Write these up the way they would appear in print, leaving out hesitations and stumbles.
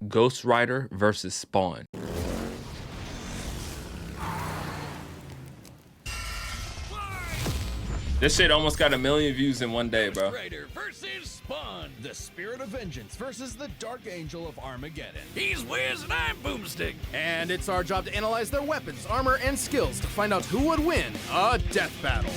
Ghost Rider versus Spawn. This shit almost got 1 million views in one day, bro. Ghost Rider versus Spawn, the spirit of vengeance versus the dark angel of Armageddon. He's Wiz and I'm Boomstick. And it's our job to analyze their weapons, armor, and skills to find out who would win a death battle.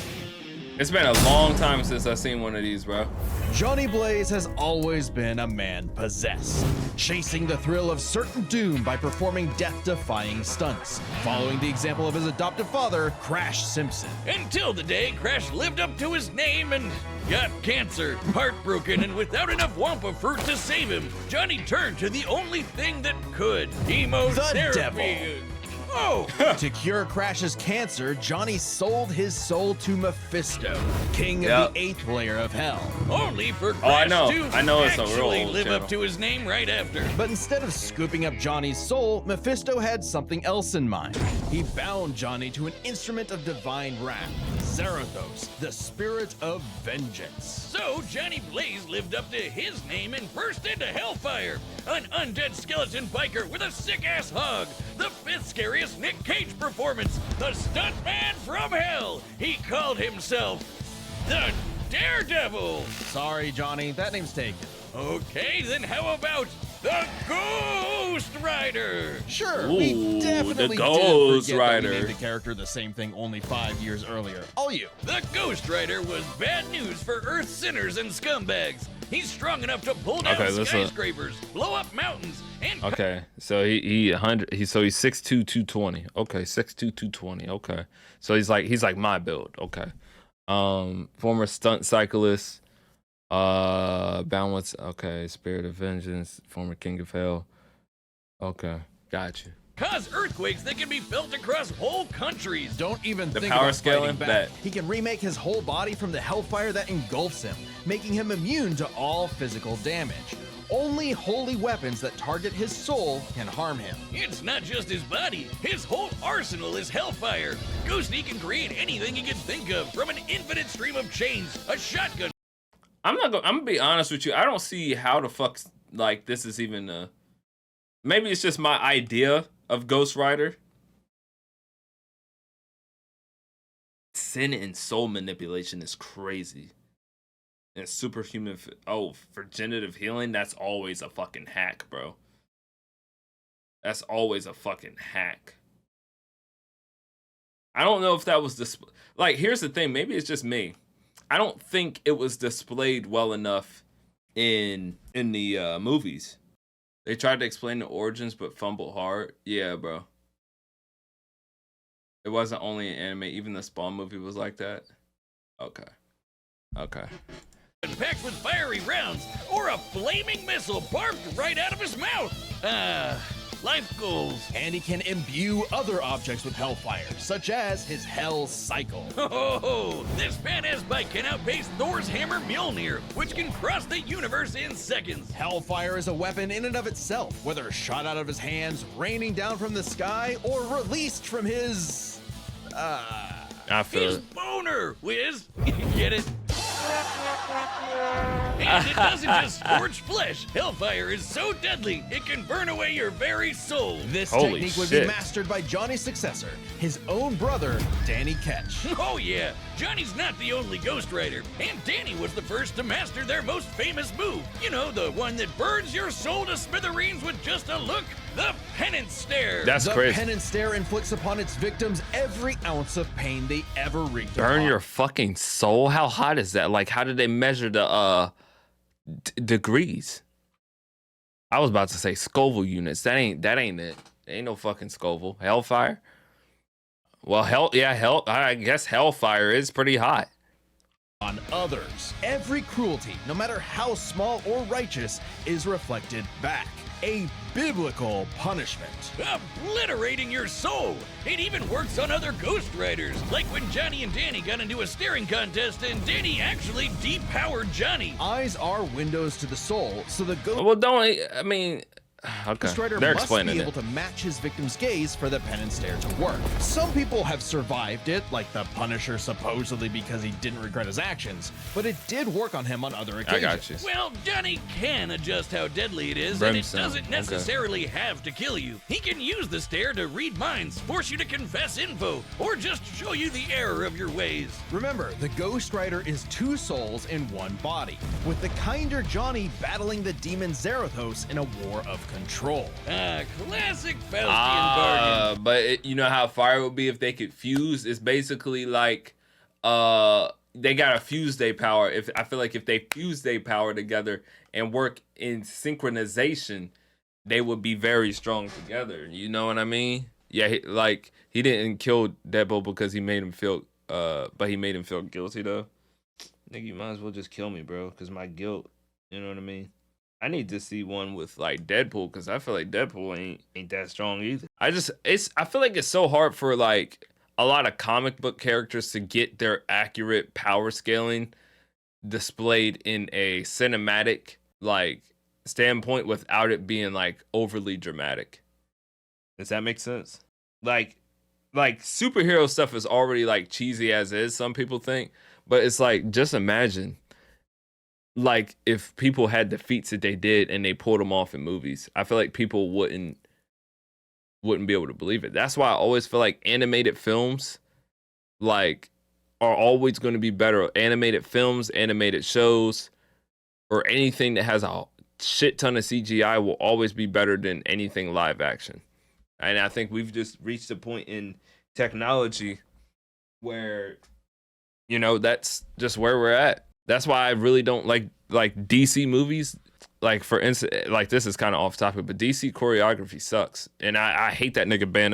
It's been a long time since I've seen one of these, bro. Johnny Blaze has always been a man possessed, chasing the thrill of certain doom by performing death-defying stunts, following the example of his adoptive father, Crash Simpson. Until the day Crash lived up to his name and got cancer. Heartbroken and without enough Wampa fruit to save him, Johnny turned to the only thing that could, chemotherapy. The devil. Oh! To cure Crash's cancer, Johnny sold his soul to Mephisto, king of the 8th layer of hell. Only for Crash to actually live up to his name right after. But instead of scooping up Johnny's soul, Mephisto had something else in mind. He bound Johnny to an instrument of divine wrath, Zarathos, the spirit of vengeance. So Johnny Blaze lived up to his name and burst into hellfire, an undead skeleton biker with a sick-ass hog, the 5th scariest Nick Cage performance, the stuntman from hell. He called himself the Daredevil. Sorry, Johnny, that name's taken. Okay, then how about the Ghost Rider? Sure, we definitely the Ghost did Rider. That we named the character the same thing only 5 years earlier. All you. The Ghost Rider was bad news for Earth sinners and scumbags. He's strong enough to pull down skyscrapers, blow up mountains, and so he's 6'2", 220. Okay, 6'2", 220. Okay, so he's like my build. Okay, former stunt cyclist, balance. Okay, spirit of vengeance, former king of hell. Okay, got you. Cause earthquakes that can be felt across whole countries. Don't even think power about scaling fighting back. He can remake his whole body from the hellfire that engulfs him, making him immune to all physical damage. Only holy weapons that target his soul can harm him. It's not just his body. His whole arsenal is hellfire. Ghosty can create anything he can think of, from an infinite stream of chains, a shotgun. I'm gonna be honest with you. I don't see how the fuck like this is even maybe it's just my idea of Ghost Rider. Sin and soul manipulation is crazy. And superhuman, virginative healing, that's always a fucking hack, bro. That's always a fucking hack. I don't know if that was like, here's the thing, maybe it's just me. I don't think it was displayed well enough in the movies. They tried to explain the origins, but fumbled hard. Yeah, bro. It wasn't only an anime. Even the Spawn movie was like that. Okay. Packed with fiery rounds, or a flaming missile barbed right out of his mouth. Life goals. And he can imbue other objects with hellfire, such as his Hell Cycle. This badass bike can outpace Thor's hammer Mjolnir, which can cross the universe in seconds. Hellfire is a weapon in and of itself, whether shot out of his hands, raining down from the sky, or released from his... his boner, Wiz. Get it? And it doesn't just scorch flesh. Hellfire is so deadly, it can burn away your very soul. This technique would be mastered by Johnny's successor, his own brother, Danny Ketch. Oh yeah, Johnny's not the only Ghost Rider, and Danny was the first to master their most famous move. You know, the one that burns your soul to smithereens with just a look, the Penance Stare. That's crazy. The Penance Stare inflicts upon its victims every ounce of pain they ever wreaked Burn your fucking soul? How hot is that? Like, how did they measure the degrees? I was about to say Scoville units. That ain't it. Ain't no fucking Scoville. Hellfire? Well, I guess hellfire is pretty hot. On others, every cruelty, no matter how small or righteous, is reflected back. A biblical punishment. Obliterating your soul. It even works on other Ghost Riders, like when Johnny and Danny got into a staring contest and Danny actually depowered Johnny. Eyes are windows to the soul, so the ghost... Well, I mean, Okay, Strider they're must explaining be it. able to match his victim's gaze for the pen and stare to work. Some people have survived it, like the Punisher supposedly because he didn't regret his actions, but it did work on him on other occasions. I got you. Well, Johnny can adjust how deadly it is, Brimstone. and it doesn't necessarily have to kill you. He can use the stare to read minds, force you to confess info, or just show you the error of your ways. Remember, the Ghost Rider is two souls in one body, with the kinder Johnny battling the demon Zarathos in a war of control. Classic Faustian bargain. But you know how fire would be if they could fuse? It's basically like they gotta fuse their power. If I feel like if they fuse their power together and work in synchronization, they would be very strong together. You know what I mean? Yeah, he didn't kill Deadpool because he made him feel but he made him feel guilty though. Nigga, you might as well just kill me, bro, because my guilt. You know what I mean? I need to see one with like Deadpool because I feel like Deadpool ain't that strong either. I feel like it's so hard for like a lot of comic book characters to get their accurate power scaling displayed in a cinematic like standpoint without it being like overly dramatic. Does that make sense? Like superhero stuff is already like cheesy as is, some people think, but it's like just imagine like if people had the feats that they did and they pulled them off in movies. I feel like people wouldn't be able to believe it. That's why I always feel like animated films like are always going to be better. Animated films, animated shows, or anything that has a shit ton of CGI will always be better than anything live action. And I think we've just reached a point in technology where, you know, that's just where we're at. That's why I really don't like DC movies. Like, for instance, like this is kind of off topic, but DC choreography sucks. And I hate that nigga Ben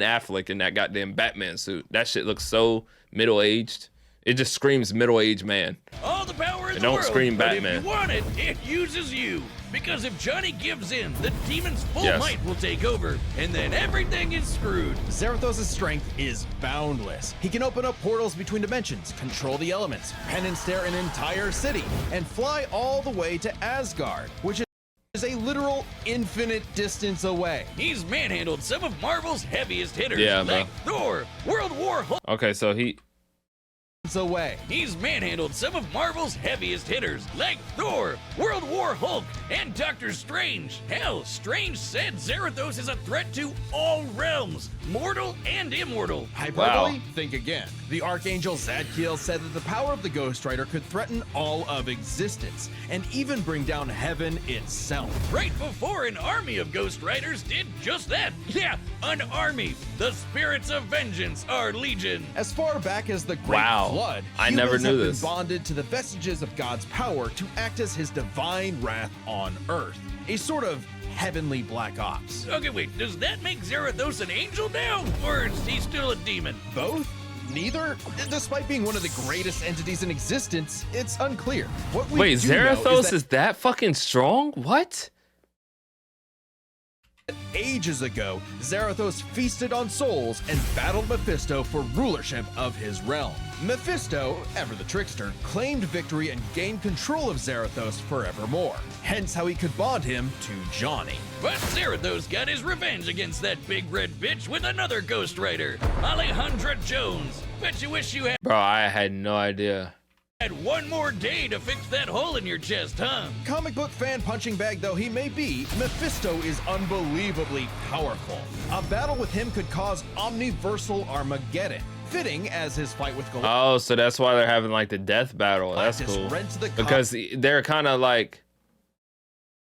Affleck in that goddamn Batman suit. That shit looks so middle-aged. It just screams middle-aged man. All the power in It the don't world, scream but Batman. if you want it, it uses you. Because if Johnny gives in, the demon's full Yes. might will take over, and then everything is screwed. Zarathos' strength is boundless. He can open up portals between dimensions, control the elements, pen and stare an entire city, and fly all the way to Asgard, which is a literal infinite distance away. He's manhandled some of Marvel's heaviest hitters, Yeah, like Thor, World War Hulk. Okay, so Away. He's manhandled some of Marvel's heaviest hitters, like Thor, World War Hulk, and Doctor Strange. Hell, Strange said Zarathos is a threat to all realms, mortal and immortal. Hyperbole? Wow. Think again. The Archangel Zadkiel said that the power of the Ghost Rider could threaten all of existence, and even bring down heaven itself. Right before an army of Ghost Riders did just that. Yeah, an army. The spirits of vengeance are legion. As far back as the Great Wow. Flood, I never humans knew have this. been bonded to the vestiges of God's power to act as his divine wrath on Earth, a sort of heavenly black ops. Okay, wait, does that make Zarathos an angel now? Or is he still a demon? Both? Neither? Despite being one of the greatest entities in existence, it's unclear. What we wait, do know Zarathos is that is that fucking strong? What? ages ago, Zarathos feasted on souls and battled Mephisto for rulership of his realm. Mephisto, ever the trickster, claimed victory and gained control of Zarathos forevermore, hence how he could bond him to Johnny. But Zarathos got his revenge against that big red bitch with another Ghost Rider, Alejandra Jones. Bet you wish you Bro, I had no idea. had one more day to fix that hole in your chest, huh? Comic book fan punching bag though he may be, Mephisto is unbelievably powerful. A battle with him could cause omniversal Armageddon, fitting as his fight with Galactus Oh, so that's why they're having like the death battle. That's cool. rents the Because they're kind of like,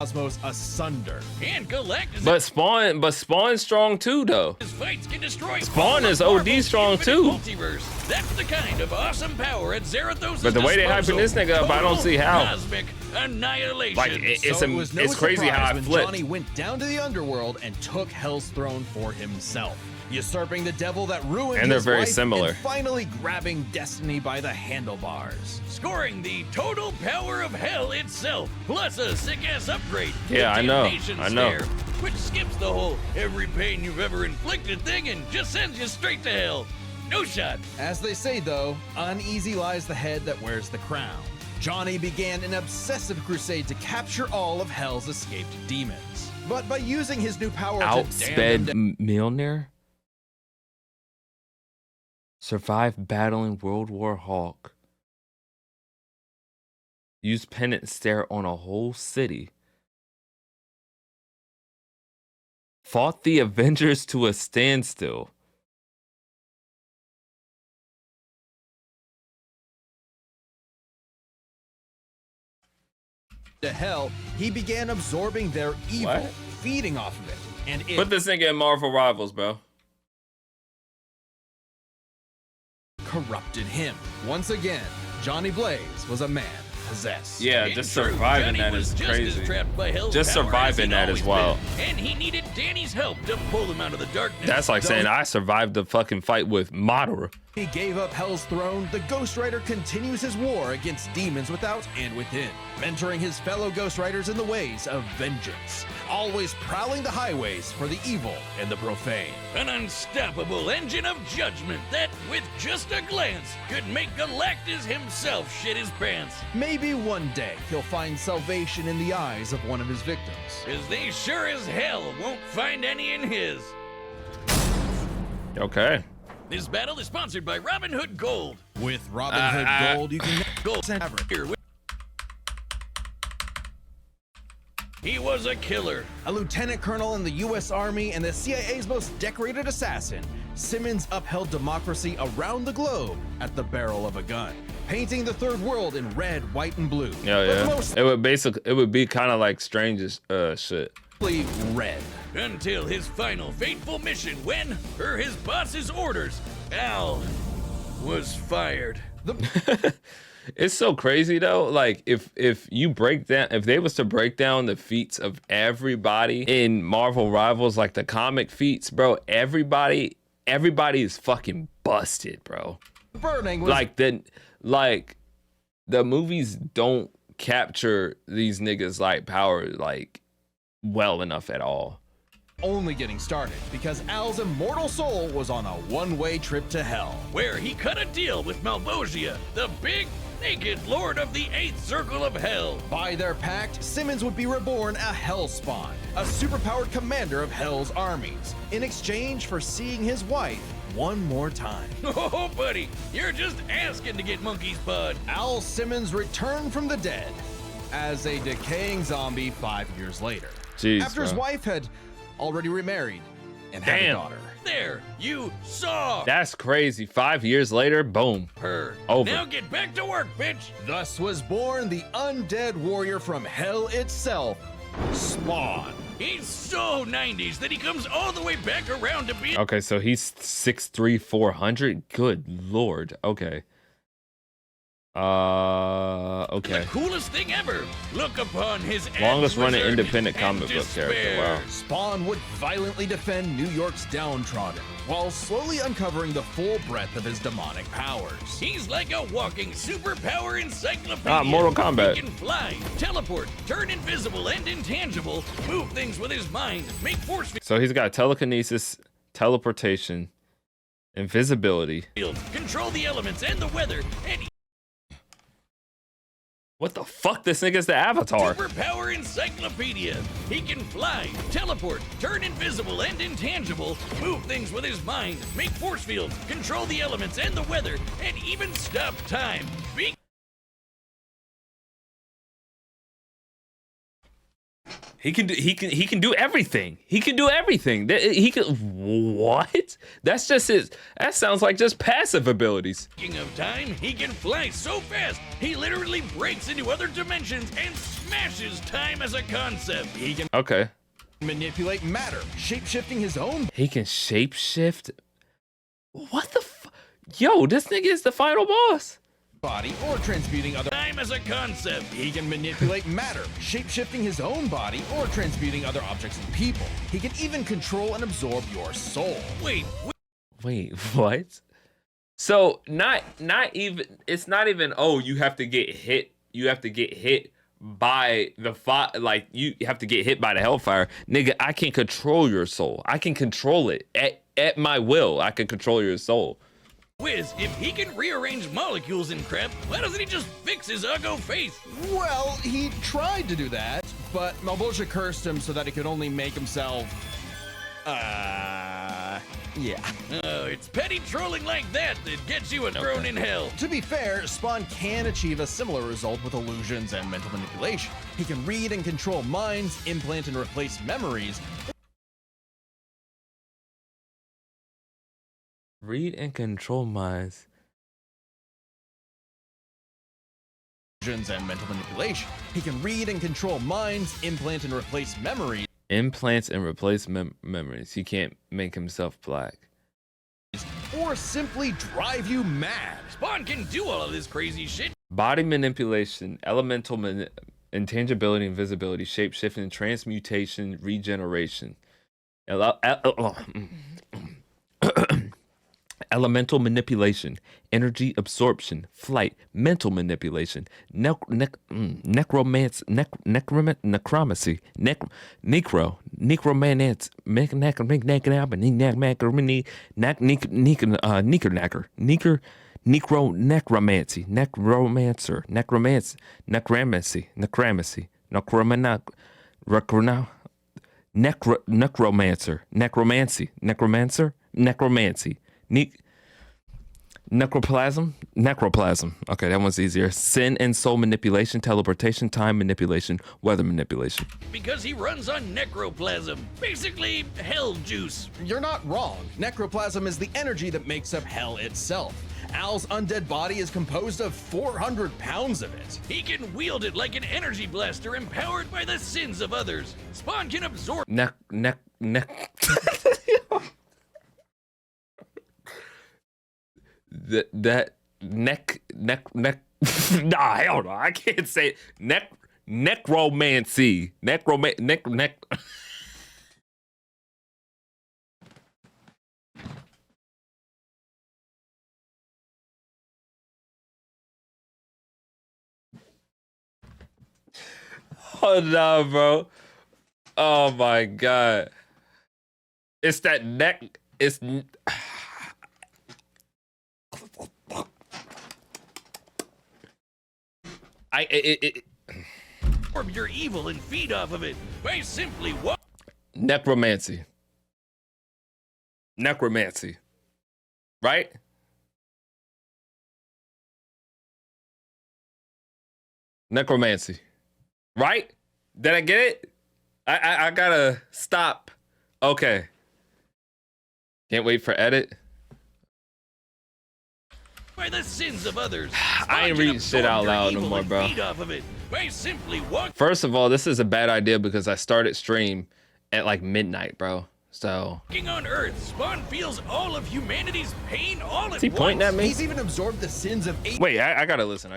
cosmos asunder. And Galactus but Spawn's strong too though. his fights can destroy Spawn all of is OD Marvel's strong, infinite too. Multiverse. That's the kind of awesome power at Zarathos' But the way they hyping this nigga up, I don't see how. Cosmic annihilation. Like So it was no it's crazy surprise how I when flipped. Johnny went down to the underworld and took Hell's throne for himself, usurping the devil that ruined And they're his very life similar. and finally grabbing destiny by the handlebars. Scoring the total power of hell itself, plus a sick-ass upgrade. Yeah, the I know, Damnation I know. Stare, which skips the whole every pain you've ever inflicted thing and just sends you straight to hell. No shot. As they say though, uneasy lies the head that wears the crown. Johnny began an obsessive crusade to capture all of Hell's escaped demons. But by using his new power to damn them Outsped Mjolnir. Survived battling World War Hulk. Used penance stare on a whole city. Fought the Avengers to a standstill. to hell, he began absorbing their evil, What? feeding off of it. And it Put this nigga in Marvel Rivals, bro. corrupted him. Once again, Johnny Blaze was a man possessed. Yeah, In just truth, surviving Johnny that was is just crazy. as trapped by hell's Just power surviving as he'd that as always well. been, and he needed Danny's help to pull him out of the darkness. That's like saying I survived the fucking fight with Madara. He gave up Hell's throne. The Ghost Rider continues his war against demons without and within, mentoring his fellow Ghost Riders in the ways of vengeance, always prowling the highways for the evil and the profane. An unstoppable engine of judgment that, with just a glance, could make Galactus himself shit his pants. Maybe one day he'll find salvation in the eyes of one of his victims. Cause they sure as hell won't find any in his. Okay. This battle is sponsored by Robin Hood Gold. With Robin Hood Gold, you can Gold here with- He was a killer. a lieutenant colonel in the U.S. Army and the CIA's most decorated assassin, Simmons upheld democracy around the globe at the barrel of a gun, painting the third world in red, white, and blue. Yeah, but yeah. It would be kind of like Strange's shit. mostly red. Until his final fateful mission when, per his boss's orders, Al was fired. It's so crazy though. Like if you break down, if they was to break down the feats of everybody in Marvel Rivals, like the comic feats, bro, everybody is fucking busted, bro. Burning was Like the movies don't capture these niggas like power like well enough at all. only getting started because Al's immortal soul was on a one-way trip to hell. Where he cut a deal with Malvosia, the big, naked lord of the 8th Circle of Hell. By their pact, Simmons would be reborn a Hellspawn, a superpowered commander of Hell's armies, in exchange for seeing his wife one more time. Oh, buddy, you're just asking to get monkey's bud. Al Simmons returned from the dead as a decaying zombie 5 years later. Jeez, After his bro. wife had already remarried and had a Damn. daughter. There, you saw That's crazy. 5 years later, boom. her. Over. Now get back to work, bitch. Thus was born the undead warrior from hell itself, Spawn. He's so 90s that he comes all the way back around to being Okay, so he's 6'3", 400. Good lord. Okay. Okay. the coolest thing ever. Look upon his Longest running wizard independent and comic book character. despair. Wow. Spawn would violently defend New York's downtrodden, while slowly uncovering the full breadth of his demonic powers. He's like a walking superpower encyclopedia. Ah, Mortal Kombat. He can fly, teleport, turn invisible and intangible, move things with his mind, make force So he's got telekinesis, teleportation, invisibility. fields, control the elements and the weather, and What the fuck? This nigga's the Avatar. superpower encyclopedia. He can fly, teleport, turn invisible and intangible, move things with his mind, make force fields, control the elements and the weather, and even stop time. He can do everything. He can do everything. He can what? That's just his. That sounds like just passive abilities. Speaking of time, he can fly so fast, he literally breaks into other dimensions and smashes time as a concept. He can Okay. manipulate matter, shape-shifting his own He can shapeshift. What the Yo, this nigga is the final boss. body or transmuting other. Time as a concept. He can manipulate matter, shape-shifting his own body or transmuting other objects and people. He can even control and absorb your soul. Wait, Wait, what? So not even. It's not even. Oh, you have to get hit. You have to get hit by the fire. Like you have to get hit by the hellfire, nigga. I can control your soul. I can control it at my will. I can control your soul. Wiz, if he can rearrange molecules and crap, why doesn't he just fix his uggo face? Well, he tried to do that, but Malebolgia cursed him so that he could only make himself, yeah. Oh, it's petty trolling like that that gets you a throne in hell. To be fair, Spawn can achieve a similar result with illusions and mental manipulation. He can read and control minds, implant and replace memories. Read and control minds. Illusions and mental manipulation. He can read and control minds, implant and replace memories. Implants and replace memories. He can't make himself black. Or simply drive you mad. Spawn can do all of this crazy shit. Body manipulation, elemental intangibility, invisibility, shape shifting, transmutation, regeneration. Elemental manipulation, energy absorption, flight, mental manipulation, necromancy, necroplasm. Okay, that one's easier. Sin and soul manipulation, teleportation, time manipulation, weather manipulation. Because he runs on necroplasm. Basically, hell juice. You're not wrong. Necroplasm is the energy that makes up hell itself. Al's undead body is composed of 400 pounds of it. He can wield it like an energy blaster empowered by the sins of others. Spawn can absorb that neck nah, hell no, I can't say it. Necromancy. Oh no, bro. Oh my god. It's that neck. It's absorb your evil and feed off of it by simply necromancy. Right? Necromancy. Right? Did I get it? I gotta stop. Okay. Can't wait for edit. By the sins of others. I ain't reading shit out loud no more, bro. First of all, this is a bad idea because I started stream at like midnight, bro. So walking on Earth, Spawn feels all of humanity's pain all at once. Is he pointing at me? He's even absorbed the sins of 8. Wait, I gotta listen.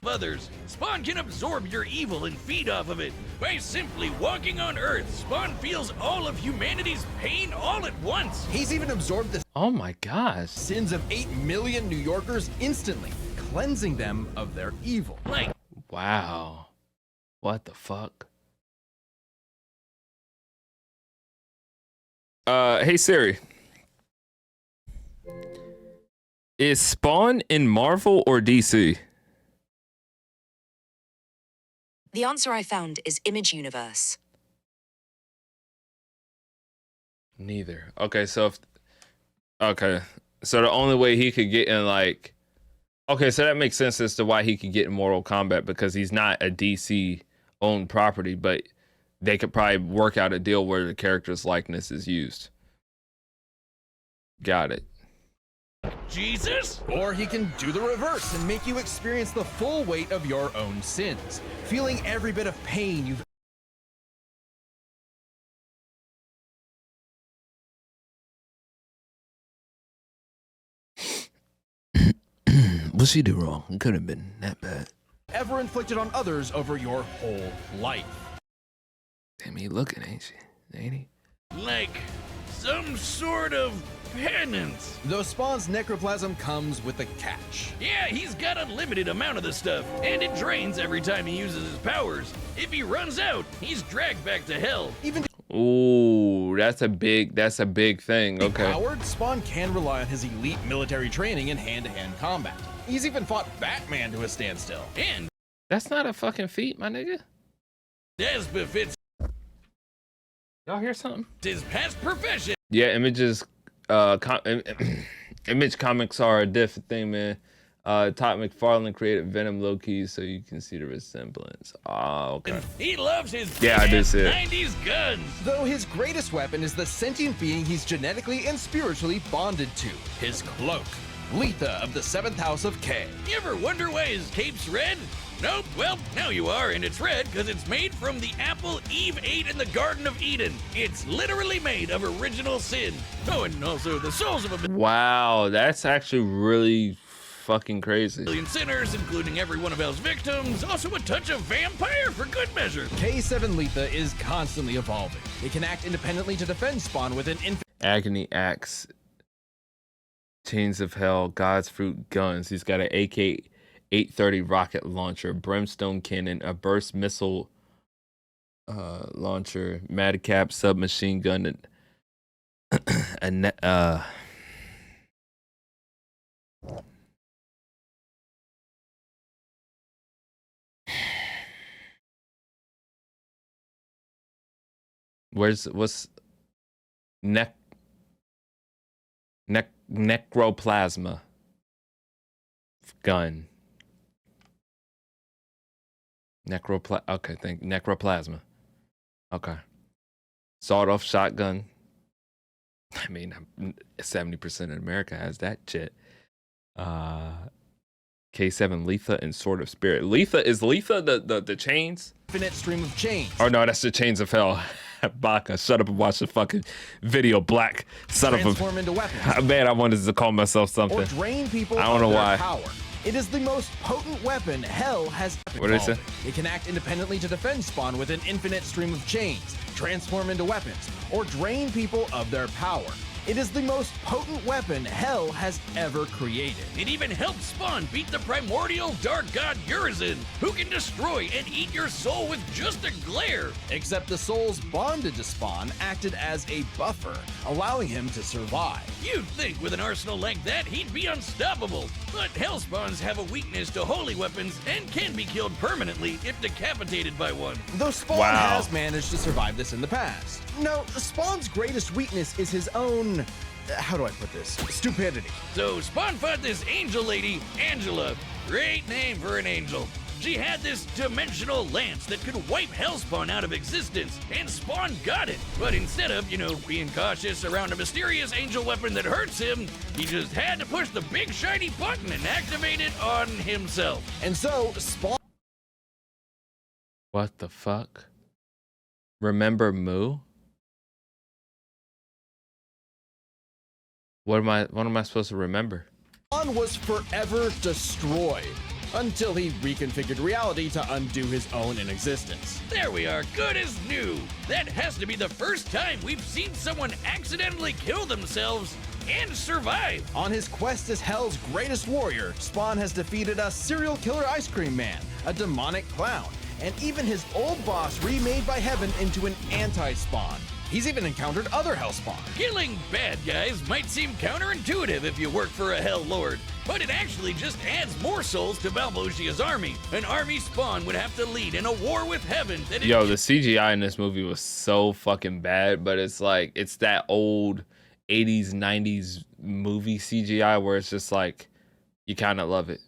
Others. Spawn can absorb your evil and feed off of it by simply walking on Earth. Spawn feels all of humanity's pain all at once. He's even absorbed the oh my gosh. sins of 8 million New Yorkers instantly, cleansing them of their evil. Like, wow. What the fuck? Hey Siri. Is Spawn in Marvel or DC? The answer I found is Image Universe. Neither. Okay, so the only way he could get in like okay, so that makes sense as to why he could get in Mortal Kombat because he's not a DC owned property, but they could probably work out a deal where the character's likeness is used. Got it. Jesus? Or he can do the reverse and make you experience the full weight of your own sins, feeling every bit of pain you've What'd she do wrong? It could have been that bad. ever inflicted on others over your whole life. Damn, he looking, ain't she? Ain't he? Like some sort of penance. Though Spawn's necroplasm comes with a catch. Yeah, he's got a limited amount of the stuff, and it drains every time he uses his powers. If he runs out, he's dragged back to hell. Even Ooh, that's a big thing. Okay. Howard, Spawn can rely on his elite military training in hand-to-hand combat. He's even fought Batman to a standstill. And That's not a fucking feat, my nigga. as befits Y'all hear something? his past profession. Yeah, Image's Image comics are a different thing, man. Todd McFarlane created Venom low-key, so you can see the resemblance. Oh, okay. He loves his Yeah, I did see it. 90s guns. Though his greatest weapon is the sentient being he's genetically and spiritually bonded to, his cloak. Letha of the 7th House of K. You ever wonder why his cape's red? Nope, well, now you are, and it's red because it's made from the apple Eve ate in the Garden of Eden. It's literally made of original sin. Oh, and also the souls of a Wow, that's actually really fucking crazy. million sinners, including every one of hell's victims. Also a touch of vampire for good measure. K7 Letha is constantly evolving. It can act independently to defend Spawn with an infinite Agony Axe, Chains of Hell, God's Fruit guns. He's got an AK-830 rocket launcher, Brimstone cannon, a burst missile launcher, Madcap submachine gun, and what's necroplasma gun. Okay, necroplasma. Okay. Sawed-off shotgun. I mean, 70% of America has that shit. K7 Letha and Sword of Spirit. Letha is the chains? stream of chains. Oh no, that's the Chains of Hell. Baka, shut up and watch the fucking video, black son of a. Transform into weapons. Man, I wanted to call myself something. Or drain people I don't know of their why. power. It is the most potent weapon Hell has ever What did I say? involved. It can act independently to defend Spawn with an infinite stream of chains, transform into weapons, or drain people of their power. It is the most potent weapon Hell has ever created. It even helped Spawn beat the primordial dark god Urizen, who can destroy and eat your soul with just a glare. Except the souls bonded to Spawn acted as a buffer, allowing him to survive. You'd think with an arsenal like that, he'd be unstoppable. But Hellspawns have a weakness to holy weapons and can be killed permanently if decapitated by one. Though Spawn Wow. has managed to survive this in the past. No, Spawn's greatest weakness is his own, how do I put this? Stupidity. So Spawn fought this angel lady, Angela. Great name for an angel. She had this dimensional lance that could wipe Hellspawn out of existence, and Spawn got it. But instead of, being cautious around a mysterious angel weapon that hurts him, he just had to push the big shiny button and activate it on himself. And so, Spawn What the fuck? Remember Moo? What am I supposed to remember? was forever destroyed until he reconfigured reality to undo his own inexistence. There we are, good as new. That has to be the first time we've seen someone accidentally kill themselves and survive. On his quest as Hell's greatest warrior, Spawn has defeated a serial killer ice cream man, a demonic clown, and even his old boss remade by Heaven into an anti-Spawn. He's even encountered other Hellspawn. Killing bad guys might seem counterintuitive if you work for a Hell Lord, but it actually just adds more souls to Balbosia's army. An army Spawn would have to lead in a war with Heaven that Yo, the CGI in this movie was so fucking bad, but it's like, it's that old 80s, 90s movie CGI where it's just like, you kind of love it.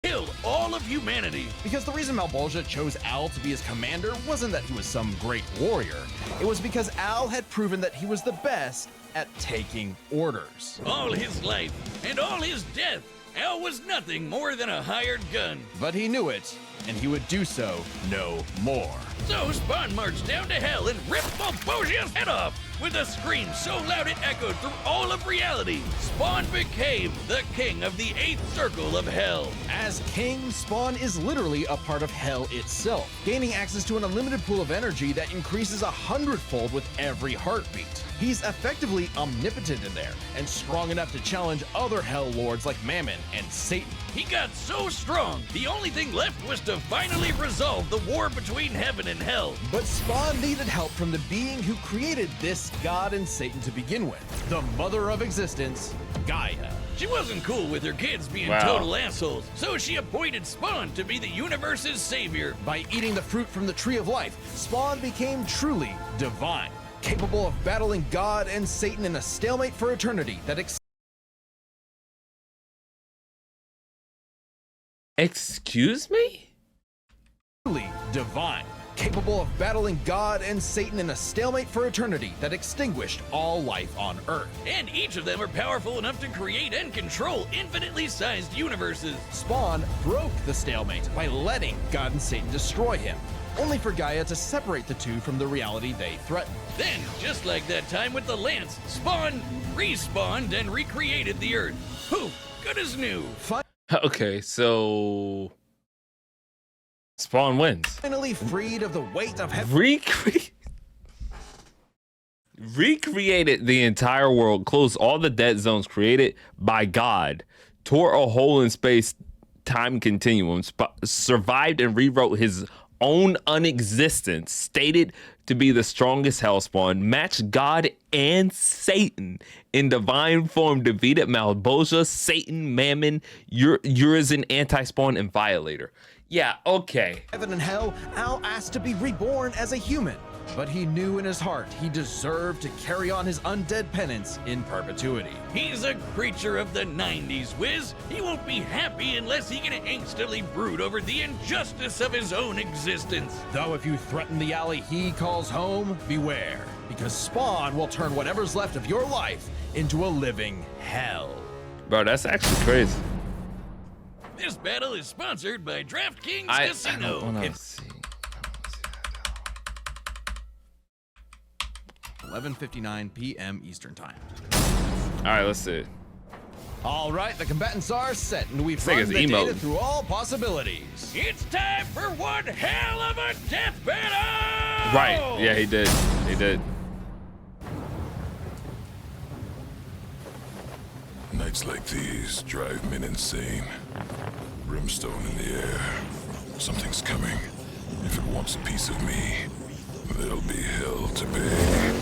kill all of humanity. Because the reason Malbolgia chose Al to be his commander wasn't that he was some great warrior. It was because Al had proven that he was the best at taking orders. All his life and all his death, Al was nothing more than a hired gun. But he knew it, and he would do so no more. So Spawn marched down to Hell and ripped Balbosia's head off. With a scream so loud it echoed through all of reality, Spawn became the king of the 8th circle of Hell. As king, Spawn is literally a part of Hell itself, gaining access to an unlimited pool of energy that increases 100-fold with every heartbeat. He's effectively omnipotent in there, and strong enough to challenge other Hell Lords like Mammon and Satan. He got so strong, the only thing left was to to finally resolve the war between heaven and hell. But Spawn needed help from the being who created this god and Satan to begin with, the mother of existence, Gaia. She wasn't cool with her kids being Wow. total assholes, so she appointed Spawn to be the universe's savior. By eating the fruit from the tree of life, Spawn became truly divine, capable of battling God and Satan in a stalemate for eternity that Excuse me? truly divine, capable of battling God and Satan in a stalemate for eternity that extinguished all life on Earth. And each of them are powerful enough to create and control infinitely sized universes. Spawn broke the stalemate by letting God and Satan destroy him, only for Gaia to separate the two from the reality they threatened. Then, just like that time with the Lance, Spawn respawned and recreated the Earth. Poof, good as new. Okay, so Spawn wins. Finally freed of the weight of heaven. Recreated the entire world, closed all the dead zones created by God, tore a hole in space time continuum, survived and rewrote his own unexistence, stated to be the strongest hellspawn, matched God and Satan in divine form, defeated Malboja, Satan, Mammon, Urizen, Anti-Spawn, and Violator. Yeah, okay. Heaven and hell, Al asked to be reborn as a human, but he knew in his heart he deserved to carry on his undead penance in perpetuity. He's a creature of the 90s, Wiz. He won't be happy unless he can angstily brood over the injustice of his own existence. Though if you threaten the alley he calls home, beware, because Spawn will turn whatever's left of your life into a living hell. Bro, that's actually crazy. This battle is sponsored by DraftKings I Casino. don't want to see. 11:59 p.m. Eastern Time. All right, let's see. All right, the combatants are set, and we've thing run is the emo. data through all possibilities. It's time for one hell of a death battle! Right, yeah, he did. He did. Nights like these drive men insane. Brimstone in the air. Something's coming. If it wants a piece of me, there'll be hell to pay.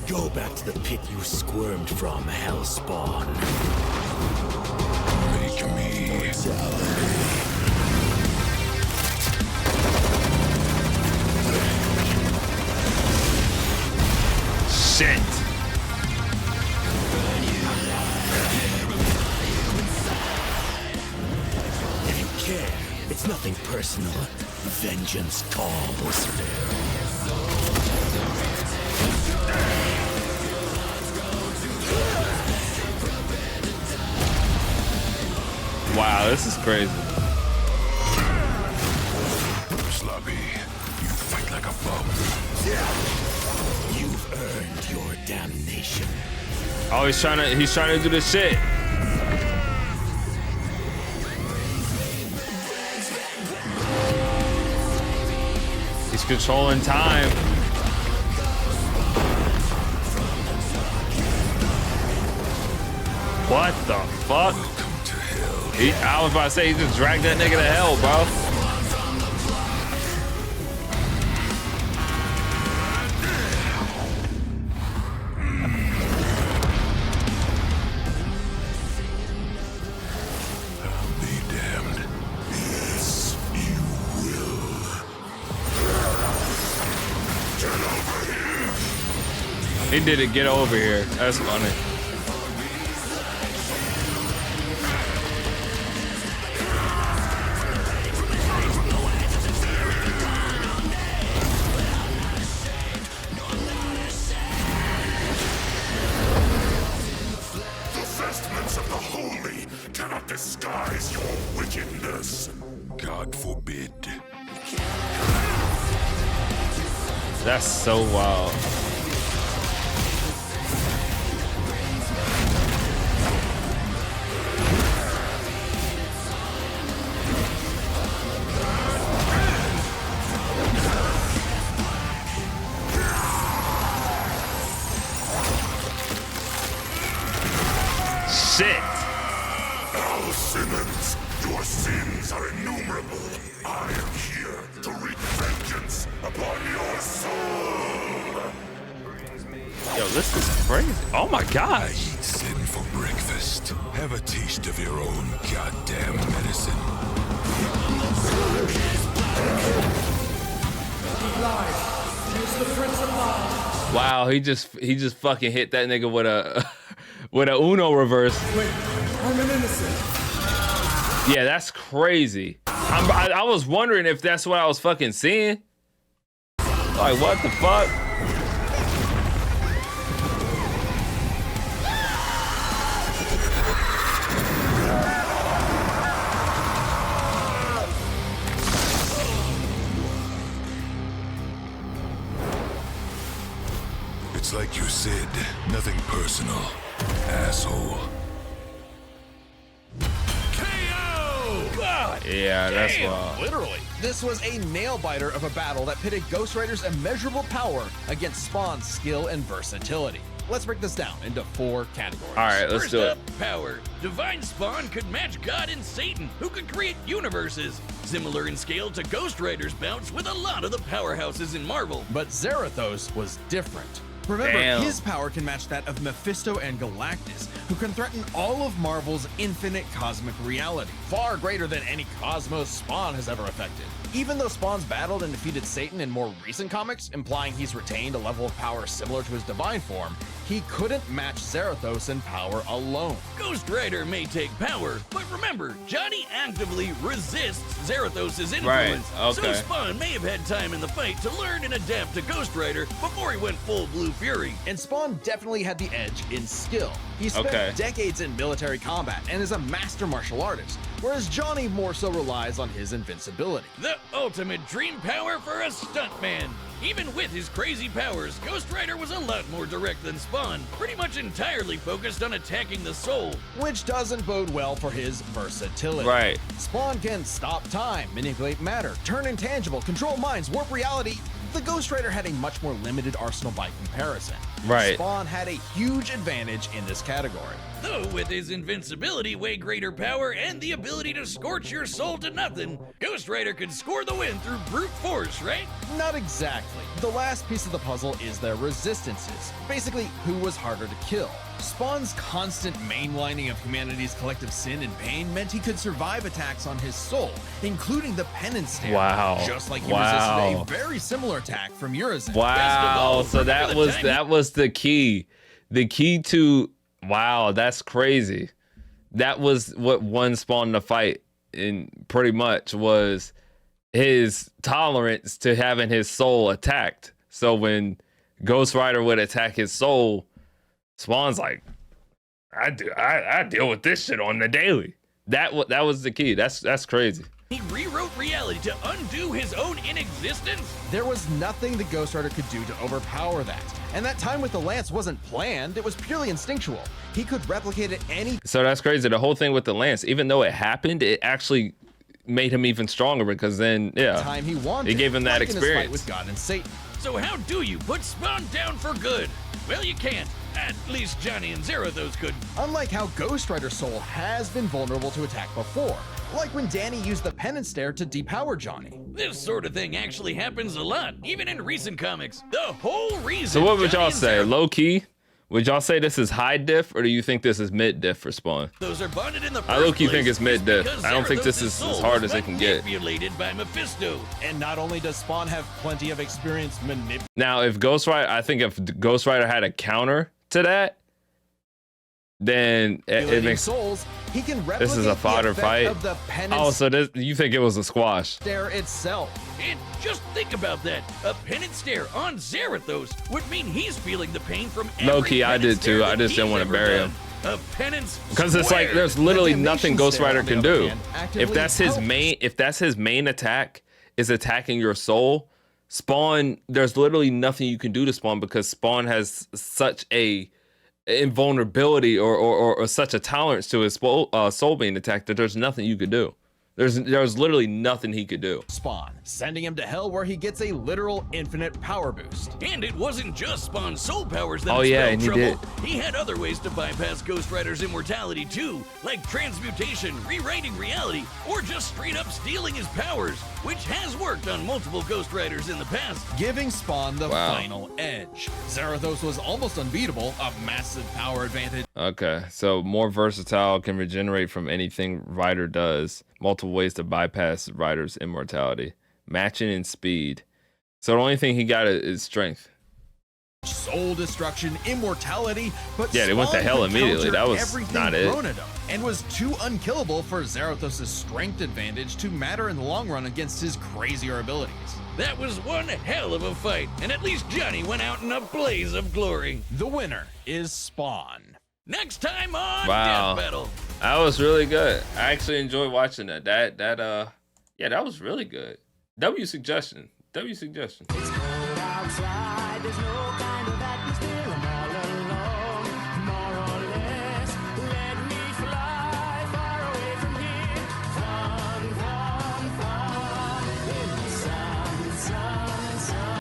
Go back to the pit you squirmed from, Hellspawn. Make me. Shit. If you care, it's nothing personal. Vengeance calls. Wow, this is crazy. Sloppy, you fight like a bum. You've earned your damnation. Oh, he's trying to do this shit. He's controlling time. What the fuck? Welcome to hell. I was about to say, he just dragged that nigga to hell, bro. Be damned. Yes, you will. Get over here. He did it, get over here. That's funny. The vestments of the holy cannot disguise your wickedness. God forbid. That's so wild. Shit. Al Simmons, this is crazy. Oh my I gosh. eat sin for breakfast. Have a taste of your own goddamn medicine. Wow, he just fucking hit that nigga with a with a Uno reverse. Wait, I'm an innocent. Yeah, that's crazy. I was wondering if that's what I was fucking seeing. Like, what the fuck? It's like you said, nothing personal, asshole. Yeah, that's wild. Literally. This was a nail-biter of a battle that pitted Ghost Rider's immeasurable power against Spawn's skill and versatility. Let's break this down into 4 categories. All right, let's First do it. up, power. Divine Spawn could match God and Satan, who could create universes. Similar in scale to Ghost Rider's bouts with a lot of the powerhouses in Marvel. But Zarathos was different. Remember, Damn. his power can match that of Mephisto and Galactus, who can threaten all of Marvel's infinite cosmic reality, far greater than any cosmos Spawn has ever affected. Even though Spawn's battled and defeated Satan in more recent comics, implying he's retained a level of power similar to his divine form, he couldn't match Zarathos in power alone. Ghost Rider may take power, but remember, Johnny actively resists Zarathos' influence. Right, okay. So Spawn may have had time in the fight to learn and adapt to Ghost Rider before he went full Blue Fury. And Spawn definitely had the edge in skill. He spent Okay. decades in military combat and is a master martial artist, whereas Johnny more so relies on his invincibility. The ultimate dream power for a stuntman. Even with his crazy powers, Ghost Rider was a lot more direct than Spawn, pretty much entirely focused on attacking the soul. Which doesn't bode well for his versatility. Right. Spawn can stop time, manipulate matter, turn intangible, control minds, warp reality. The Ghost Rider had a much more limited arsenal by comparison. Right. Spawn had a huge advantage in this category. Though with his invincibility, way greater power, and the ability to scorch your soul to nothing, Ghost Rider could score the win through brute force, right? Not exactly. The last piece of the puzzle is their resistances. Basically, who was harder to kill. Spawn's constant mainlining of humanity's collective sin and pain meant he could survive attacks on his soul, including the penance stare. Wow. Just like he Wow. resisted a very similar attack from Urizen. Wow. So that was the key. The key to wow, that's crazy. That was what won Spawn the fight, and pretty much was his tolerance to having his soul attacked. So when Ghost Rider would attack his soul, Spawn's like, I deal with this shit on the daily. That was the key. That's crazy. He rewrote reality to undo his own inexistence. There was nothing the Ghost Rider could do to overpower that. And that time with the lance wasn't planned, it was purely instinctual. He could replicate it any So that's crazy. The whole thing with the lance, even though it happened, it actually made him even stronger because then, yeah, time he wanted. it gave him that like in his fight experience. with God and Satan. So how do you put Spawn down for good? Well, you can't. At least Johnny and Zarathos could. Unlike how Ghost Rider's soul has been vulnerable to attack before, like when Danny used the penance stare to depower Johnny. This sort of thing actually happens a lot, even in recent comics. The whole reason. So what would Johnny y'all and say? Low key? Would y'all say this is high diff, or do you think this is mid diff for Spawn? Those are bonded in the I first low-key think place it's mid-diff. because I don't think this Zarathos' is as soul hard was as it can get. manipulated by Mephisto. And not only does Spawn have plenty of experience Now, if Ghost Rider, I think if Ghost Rider had a counter to that, then it manipulating makes. souls, he can replicate This is a fodder the effect fight. of the penance Oh, so this, you think it was a squash? stare itself. And just think about that. A penance stare on Zarathos would mean he's feeling the pain from every Low-key, I penance did too. stare I that just didn't he's want to ever bury done. him. A penance Because it's like square. there's literally The nothing damnation Ghost stare, Rider on the can other do. hand, actively If that's his helps. main attack is attacking your soul, Spawn, there's literally nothing you can do to Spawn because Spawn has such a invulnerability or such a tolerance to his soul being attacked that there's nothing you could do. There was literally nothing he could do. Spawn, sending him to hell where he gets a literal infinite power boost. And it wasn't just Spawn's soul powers that Oh, yeah, spelled and he trouble. He had other ways to bypass Ghost Rider's immortality too, like transmutation, rewriting reality, or just straight up stealing his powers, which has worked on multiple Ghost Riders in the past. Giving Spawn the Wow. final edge. Zarathos was almost unbeatable, a massive power advantage. Okay, so more versatile, can regenerate from anything Rider does. Multiple ways to bypass Rider's immortality. Matching in speed. So the only thing he got is strength. Soul destruction, immortality, but Yeah, they went to Spawn hell could immediately. counter That was everything not it. thrown at him, and was too unkillable for Zarathos' strength advantage to matter in the long run against his crazier abilities. That was one hell of a fight, and at least Johnny went out in a blaze of glory. The winner is Spawn. Next time on Wow. Death Battle. That was really good. I actually enjoyed watching that. Yeah, that was really good. W suggestion. It's cold outside, there's no